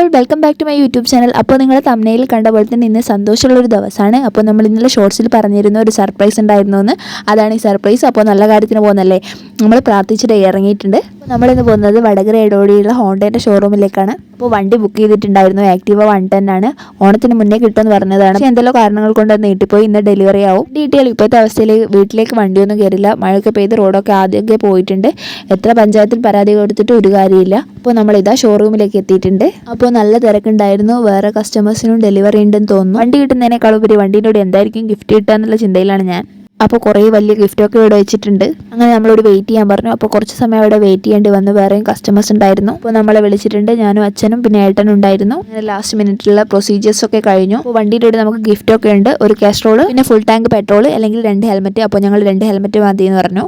All welcome back to my YouTube channel. അപ്പോൾ നിങ്ങൾ തമ്പ്നെയിൽ കണ്ട പോലെ തന്നെ ഇന്ന് സന്തോഷമുള്ളൊരു ദിവസമാണ്. അപ്പോൾ നമ്മൾ ഇന്നലെ ഷോർട്സിൽ പറഞ്ഞിരുന്ന ഒരു സർപ്രൈസ് ഉണ്ടായിരുന്നു എന്ന്, അതാണ് ഈ സർപ്രൈസ്. അപ്പോൾ നല്ല കാര്യത്തിന് പോകുന്നല്ലേ, നമ്മൾ പ്രാർത്ഥിച്ചിട്ട് ഇറങ്ങിയിട്ടുണ്ട്. നമ്മളിന്ന് പോകുന്നത് വടകര എടോടിയുള്ള ഹോണ്ടയുടെ ഷോറൂമിലേക്കാണ്. അപ്പോൾ വണ്ടി ബുക്ക് ചെയ്തിട്ടുണ്ടായിരുന്നു, ആക്റ്റീവ 110 ആണ്. ഓണത്തിന് മുന്നേ കിട്ടുമെന്ന് പറഞ്ഞതാണ്, പക്ഷേ എന്തെല്ലോ കാരണങ്ങൾ കൊണ്ട് അത് നീട്ടിപ്പോയി. ഇന്ന് ഡെലിവറി ആവും. ഡീറ്റെയിൽ ഇപ്പോഴത്തെ അവസ്ഥയിൽ വീട്ടിലേക്ക് വണ്ടിയൊന്നും കയറില്ല. മഴയൊക്കെ പെയ്ത് റോഡൊക്കെ ആദ്യമൊക്കെ പോയിട്ടുണ്ട്. എത്ര പഞ്ചായത്തിൽ പരാതി കൊടുത്തിട്ട് ഒരു കാര്യമില്ല. അപ്പോൾ നമ്മളിതാ ഷോറൂമിലേക്ക് എത്തിയിട്ടുണ്ട്. അപ്പോൾ നല്ല തിരക്കുണ്ടായിരുന്നു. വേറെ കസ്റ്റമേഴ്സിനും ഡെലിവറി ഉണ്ടെന്ന് തോന്നുന്നു. വണ്ടി കിട്ടുന്നതിനേക്കാളും ഉപരി വണ്ടീൻ്റെ എന്തായിരിക്കും ഗിഫ്റ്റ് കിട്ടുക എന്നുള്ള ചിന്തയിലാണ് ഞാൻ. അപ്പോൾ കുറേ വലിയ ഗിഫ്റ്റൊക്കെ ഇവിടെ വെച്ചിട്ടുണ്ട്. അങ്ങനെ നമ്മളോട് വെയിറ്റ് ചെയ്യാൻ പറഞ്ഞു. അപ്പോൾ കുറച്ച് സമയം അവിടെ വെയിറ്റ് ചെയ്യേണ്ടി വന്നു. വേറെയും കസ്റ്റമേഴ്സ് ഉണ്ടായിരുന്നു. അപ്പോൾ നമ്മളെ വിളിച്ചിട്ടുണ്ട്. ഞാനും അച്ഛനും പിന്നെ ഏട്ടനും ഉണ്ടായിരുന്നു. അങ്ങനെ ലാസ്റ്റ് മിനിറ്റിലുള്ള പ്രൊസീജിയേഴ്സൊക്കെ കഴിഞ്ഞു. അപ്പോൾ വണ്ടിയുടെ കൂടെ നമുക്ക് ഗിഫ്റ്റൊക്കെ ഉണ്ട്. ഒരു കാസ്ട്രോൾ, പിന്നെ ഫുൾ ടാങ്ക് പെട്രോൾ, അല്ലെങ്കിൽ 2 ഹെൽമെറ്റ്. അപ്പോൾ ഞങ്ങൾ 2 ഹെൽമെറ്റ് മതി എന്ന് പറഞ്ഞു.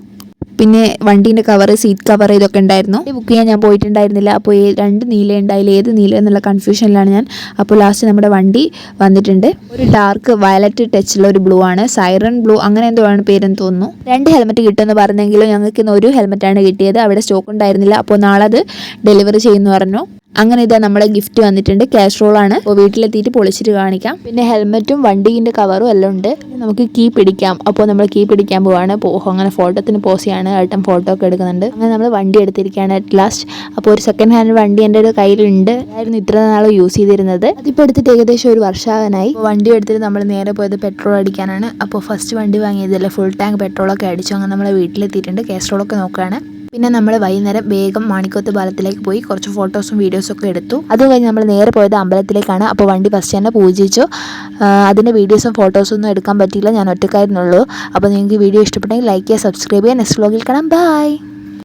പിന്നെ വണ്ടീൻ്റെ കവർ, സീറ്റ് കവർ, ഇതൊക്കെ ഉണ്ടായിരുന്നു. ബുക്ക് ചെയ്യാൻ ഞാൻ പോയിട്ടുണ്ടായിരുന്നില്ല. അപ്പോൾ 2 നീല ഉണ്ടായില്ല, ഏത് നീല എന്നുള്ള കൺഫ്യൂഷനിലാണ് ഞാൻ. അപ്പോൾ ലാസ്റ്റ് നമ്മുടെ വണ്ടി വന്നിട്ടുണ്ട്. ഒരു ഡാർക്ക് വയലറ്റ് ടച്ചുള്ള ഒരു ബ്ലൂ ആണ്, സൈറൺ ബ്ലൂ അങ്ങനെ എന്തോ ആണ് പേരെന്ന് തോന്നുന്നു. 2 ഹെൽമെറ്റ് കിട്ടുമെന്ന് പറഞ്ഞെങ്കിലും ഞങ്ങൾക്ക് ഇന്ന് ഒരു ഹെൽമെറ്റാണ് കിട്ടിയത്. അവിടെ സ്റ്റോക്ക് ഉണ്ടായിരുന്നില്ല. അപ്പോൾ നാളെ അത് ഡെലിവറി ചെയ്യുമെന്ന് പറഞ്ഞു. അങ്ങനെ ഇതാ നമ്മുടെ ഗിഫ്റ്റ് വന്നിട്ടുണ്ട്. കാസ്ട്രോളാണ്. അപ്പോൾ വീട്ടിലെത്തിയിട്ട് പൊളിച്ചിട്ട് കാണിക്കാം. പിന്നെ ഹെൽമെറ്റും വണ്ടീൻ്റെ കവറും എല്ലാം ഉണ്ട്. നമുക്ക് കീ പിടിക്കാം. അപ്പോൾ നമ്മൾ കീ പിടിക്കാൻ പോവാണ്. അങ്ങനെ ഫോട്ടോത്തിന് പോസ് ചെയ്യാണ്. ഏട്ടൻ ഫോട്ടോ ഒക്കെ എടുക്കുന്നുണ്ട്. അങ്ങനെ നമ്മൾ വണ്ടി എടുത്തിരിക്കുകയാണ് അറ്റ് ലാസ്റ്റ്. അപ്പോൾ ഒരു സെക്കൻഡ് ഹാൻഡ് വണ്ടി എൻ്റെ ഒരു കയ്യിലുണ്ട്. ആയിരുന്നു ഇത്ര നാൾ യൂസ് ചെയ്തിരുന്നത്. അതിപ്പോൾ എടുത്തിട്ട് ഏകദേശം ഒരു വർഷമാകാനായി. വണ്ടി എടുത്തിട്ട് നമ്മൾ നേരെ പോയത് പെട്രോൾ അടിക്കാനാണ്. അപ്പോൾ ഫസ്റ്റ് വണ്ടി വാങ്ങിയതല്ലേ, ഫുൾ ടാങ്ക് പെട്രോളൊക്കെ അടിച്ചു. അങ്ങനെ നമ്മൾ വീട്ടിലെത്തിയിട്ടുണ്ട്. കാസ്ട്രോളൊക്കെ നോക്കുകയാണ്. പിന്നെ നമ്മൾ വൈകുന്നേരം വേഗം മാണിക്കോത്ത് പാലത്തിലേക്ക് പോയി കുറച്ച് ഫോട്ടോസും വീഡിയോസും ഒക്കെ എടുത്തു. അത് കഴിഞ്ഞ് നമ്മൾ നേരെ പോയത് അമ്പലത്തിലേക്കാണ്. അപ്പോൾ വണ്ടി ഫസ്റ്റ് തന്നെ പൂജിച്ചു. അതിൻ്റെ വീഡിയോസും ഫോട്ടോസും ഒന്നും എടുക്കാൻ പറ്റിയില്ല, ഞാൻ ഒറ്റക്കായിരുന്നുള്ളൂ. അപ്പോൾ നിങ്ങൾക്ക് വീഡിയോ ഇഷ്ടപ്പെട്ടെങ്കിൽ ലൈക്ക് ചെയ്യുക, സബ്സ്ക്രൈബ് ചെയ്യുക. നെക്സ്റ്റ് വ്ലോഗിൽ കാണാം. ബൈ.